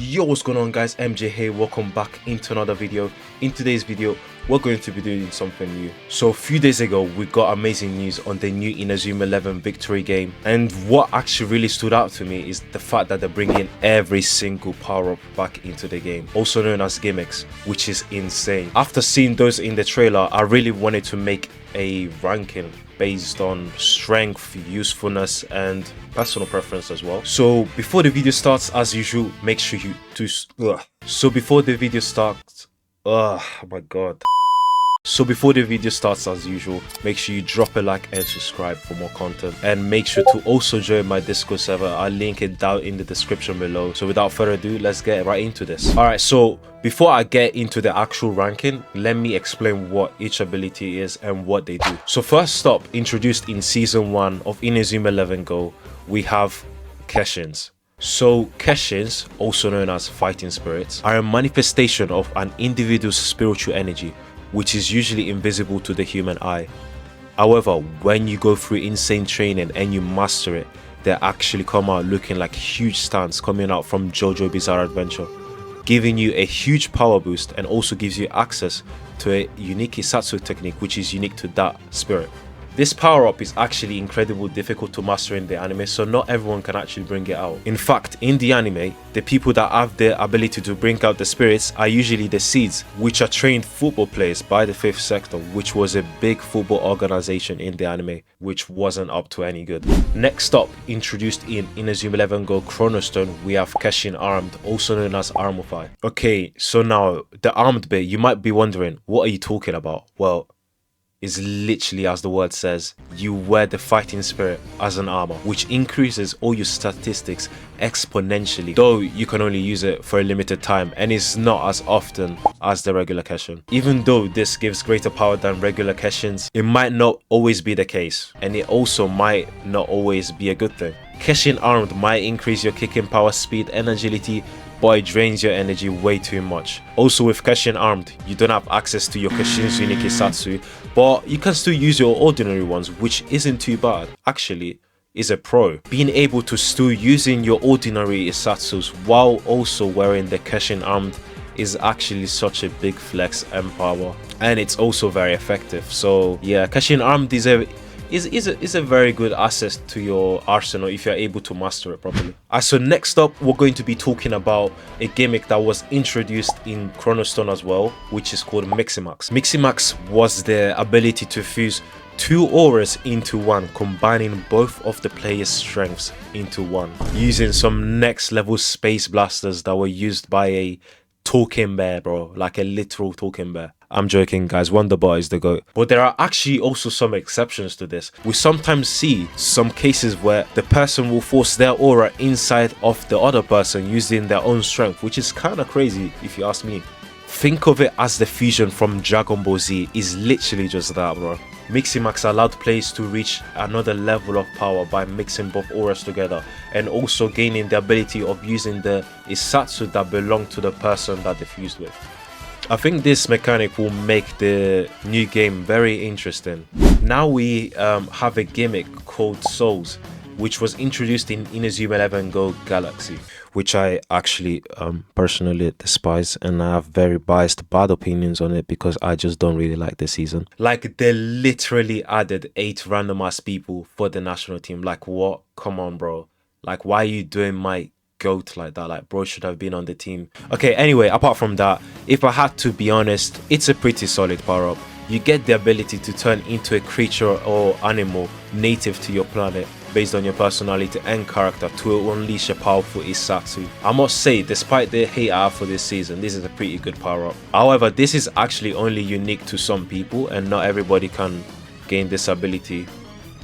Yo, what's going on guys, MJ here, welcome back into another video. In today's video we're going to be doing something new. So a few days ago we got amazing news on the new Inazuma 11 Victory game, and what actually really stood out to me is the fact that they're bringing every single power up back into the game, also known as gimmicks, which is insane. After seeing those in the trailer, I really wanted to make a ranking based on strength, usefulness and personal preference as well. So before the video starts, as usual, make sure you do before the video starts, as usual, make sure you drop a like and subscribe for more content, and make sure to also join my Discord server. I'll link it down in the description below. So without further ado, let's get right into this. Alright, so before I get into the actual ranking, let me explain what each ability is and what they do. So first up, introduced in season 1 of Inazuma Eleven Go, we have Keshins. So Keshins, also known as fighting spirits, are a manifestation of an individual's spiritual energy, which is usually invisible to the human eye. However, when you go through insane training and you master it, they actually come out looking like huge stands coming out from JoJo Bizarre Adventure, giving you a huge power boost, and also gives you access to a unique Isatsu technique which is unique to that spirit. This power up is actually incredibly difficult to master in the anime, so not everyone can actually bring it out. In fact, in the anime, the people that have the ability to bring out the spirits are usually the Seeds, which are trained football players by the 5th sector, which was a big football organization in the anime, which wasn't up to any good. Next up, introduced in Inazuma Eleven Go Chrono, we have Keshin armed, also known as armourfy. Okay, so now the armed bit, you might be wondering, what are you talking about? Well, is literally as the word says, you wear the fighting spirit as an armor, which increases all your statistics exponentially, though you can only use it for a limited time and is not as often as the regular Keshin. Even though this gives greater power than regular Keshins, it might not always be the case, and it also might not always be a good thing. Keshin armed might increase your kicking power, speed and agility, but it drains your energy way too much. Also with Keshin armed, you don't have access to your Keshin's unique Isatsu, but you can still use your ordinary ones, which isn't too bad. Actually, is a pro. Being able to still using your ordinary Isatsus while also wearing the Keshin armed is actually such a big flex and power, and it's also very effective. So yeah, Keshin armed is a very good asset to your arsenal if you're able to master it properly. So next up, we're going to be talking about a gimmick that was introduced in Chrono as well, which is called Miximax. Miximax was the ability to fuse 2 auras into one, combining both of the player's strengths into one, using some next level space blasters that were used by a talking bear, bro, like a literal talking bear. I'm joking guys, Wonderbar is the GOAT. But there are actually also some exceptions to this. We sometimes see some cases where the person will force their aura inside of the other person using their own strength, which is kind of crazy if you ask me. Think of it as the fusion from Dragon Ball Z is literally just that, bro. Miximax allowed players to reach another level of power by mixing both auras together, and also gaining the ability of using the Isatsu that belong to the person that they fused with. I think this mechanic will make the new game very interesting. Now we have a gimmick called Souls, which was introduced in Inazuma Eleven Go Galaxy, which I actually personally despise, and I have very biased bad opinions on it because I just don't really like the season. Like, they literally added 8 random ass people for the national team. Like, what? Come on, bro. Like, why are you doing my GOAT like that? Like, bro should have been on the team. Okay, anyway, apart from that, if I had to be honest, it's a pretty solid power up. You get the ability to turn into a creature or animal native to your planet based on your personality and character to unleash a powerful Isatsu. I must say, despite the hate I have for this season, this is a pretty good power up. However, this is actually only unique to some people, and not everybody can gain this ability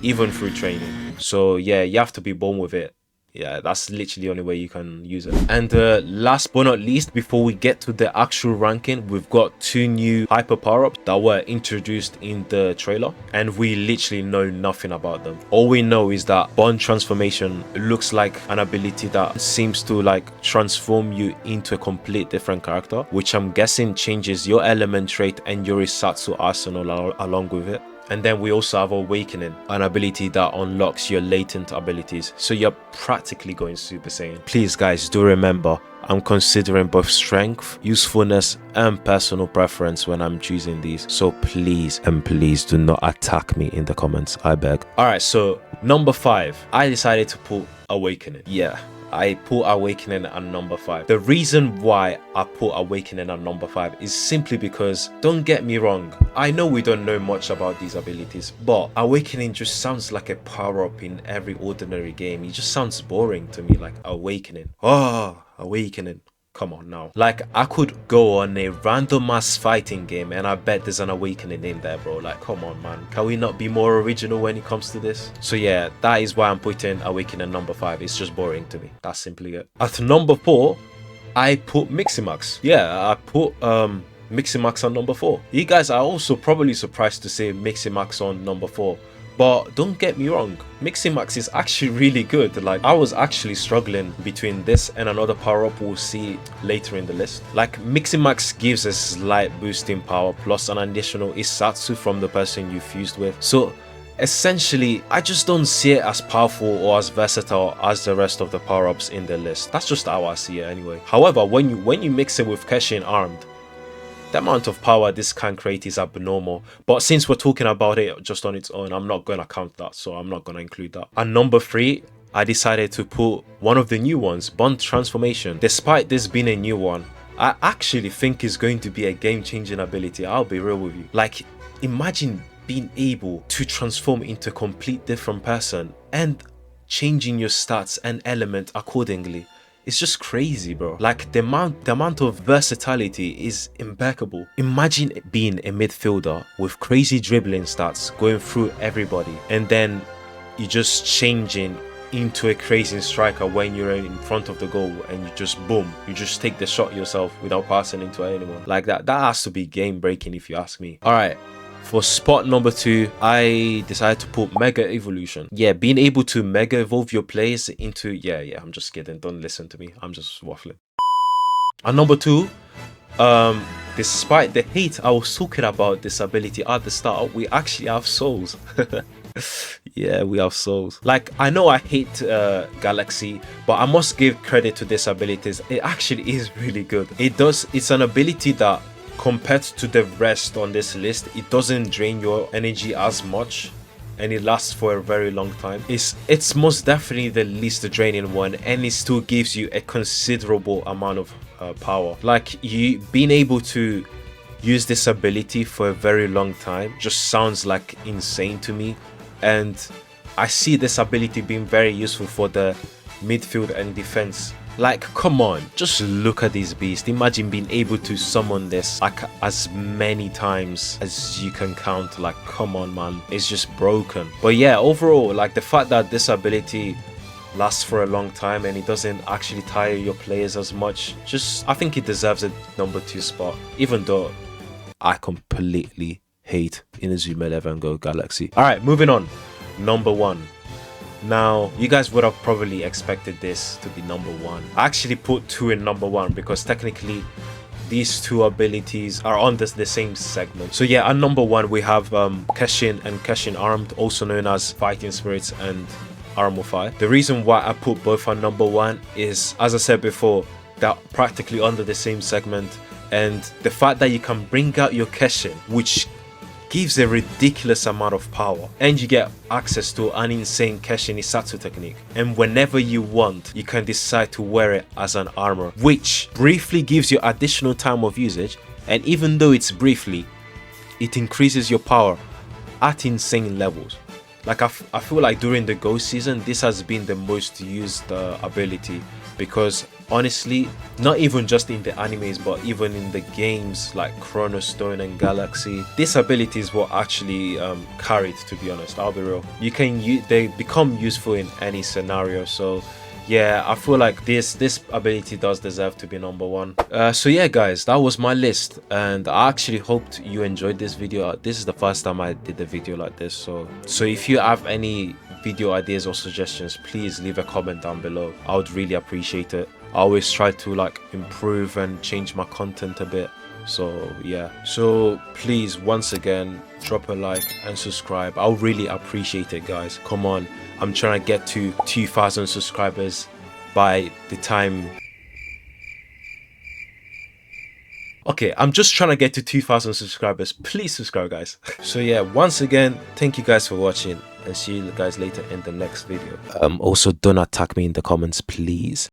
even through training. So yeah, you have to be born with it. Yeah, that's literally the only way you can use it. And last but not least, before we get to the actual ranking, we've got 2 new hyper power-ups that were introduced in the trailer, and we literally know nothing about them. All we know is that Bond transformation looks like an ability that seems to like transform you into a complete different character, which I'm guessing changes your element trait and your Isatsu arsenal along with it. And then we also have Awakening, an ability that unlocks your latent abilities, so you're practically going Super Saiyan. Please guys, do remember, I'm considering both strength, usefulness, and personal preference when I'm choosing these. So please and please do not attack me in the comments, I beg. Alright, so number 5, I decided to put Awakening. Yeah, I put Awakening at number 5. The reason why I put Awakening at number 5 is simply because, don't get me wrong, I know we don't know much about these abilities, but Awakening just sounds like a power-up in every ordinary game. It just sounds boring to me, like Awakening. Oh, Awakening. Come on now. Like, I could go on a random ass fighting game and I bet there's an Awakening in there, bro. Like, come on, man. Can we not be more original when it comes to this? So yeah, that is why I'm putting Awakening number 5. It's just boring to me. That's simply it. At number 4, I put Miximax. Yeah, I put Miximax on number 4. You guys are also probably surprised to see Miximax on number 4. But don't get me wrong, Miximax is actually really good. Like, I was actually struggling between this and another power-up we'll see later in the list. Like, Miximax gives a slight boost in power plus an additional Isatsu from the person you fused with. So essentially, I just don't see it as powerful or as versatile as the rest of the power-ups in the list. That's just how I see it anyway. However, when you mix it with Keshin armed, the amount of power this can create is abnormal. But since we're talking about it just on its own, I'm not going to count that, so I'm not going to include that. And number 3, I decided to put one of the new ones, Bond Transformation. Despite this being a new one, I actually think it's going to be a game-changing ability. I'll be real with you. Like, imagine being able to transform into a complete different person and changing your stats and element accordingly. It's just crazy, bro. Like, the amount of versatility is impeccable. Imagine being a midfielder with crazy dribbling stats going through everybody, and then you just changing into a crazy striker when you're in front of the goal, and you just boom, you just take the shot yourself without passing into anyone. Like, that has to be game breaking if you ask me. All right, for spot number 2, I decided to put Mega Evolution. Yeah, being able to Mega Evolve your players into... Yeah, I'm just kidding. Don't listen to me. I'm just waffling. And number 2, despite the hate I was talking about this ability at the start, we actually have souls. Yeah, we have souls. Like, I know I hate Galaxy, but I must give credit to this abilities. It actually is really good. It's an ability that, compared to the rest on this list, it doesn't drain your energy as much, and it lasts for a very long time. It's most definitely the least draining one, and it still gives you a considerable amount of power. Like, you being able to use this ability for a very long time just sounds like insane to me, and I see this ability being very useful for the midfield and defense. Like, come on, just look at this beast. Imagine being able to summon this like as many times as you can count. Like, come on, man, it's just broken. But yeah, overall, like, the fact that this ability lasts for a long time and it doesn't actually tire your players as much, I think it deserves a number 2 spot, even though I completely hate Inazuma Eleven Go Galaxy. All right, moving on. Number 1. Now, you guys would have probably expected this to be number 1. I actually put 2 in number 1 because technically these 2 abilities are on the same segment. So yeah, at number 1 we have Keshin and Keshin armed, also known as Fighting Spirits and Armourfy. The reason why I put both on number 1 is, as I said before, they're practically under the same segment, and the fact that you can bring out your Keshin, which gives a ridiculous amount of power, and you get access to an insane Keshin Isatsu technique, and whenever you want you can decide to wear it as an armor, which briefly gives you additional time of usage, and even though it's briefly, it increases your power at insane levels. Like, I feel like during the Go season this has been the most used ability, because honestly, not even just in the animes but even in the games like Chrono and Galaxy, this ability is what actually carried, to be honest. I'll be real, they become useful in any scenario. So yeah, I feel like this ability does deserve to be number 1. So yeah guys, that was my list, and I actually hoped you enjoyed this video. This is the first time I did a video like this, so if you have any video ideas or suggestions, please leave a comment down below. I would really appreciate it. I always try to like improve and change my content a bit, so yeah. So please, once again, drop a like and subscribe. I'll really appreciate it, guys. Come on, I'm trying to get to 2,000 subscribers by the time Okay, I'm just trying to get to 2,000 subscribers. Please subscribe, guys. So yeah, once again, thank you guys for watching, and see you guys later in the next video. Also, don't attack me in the comments, please.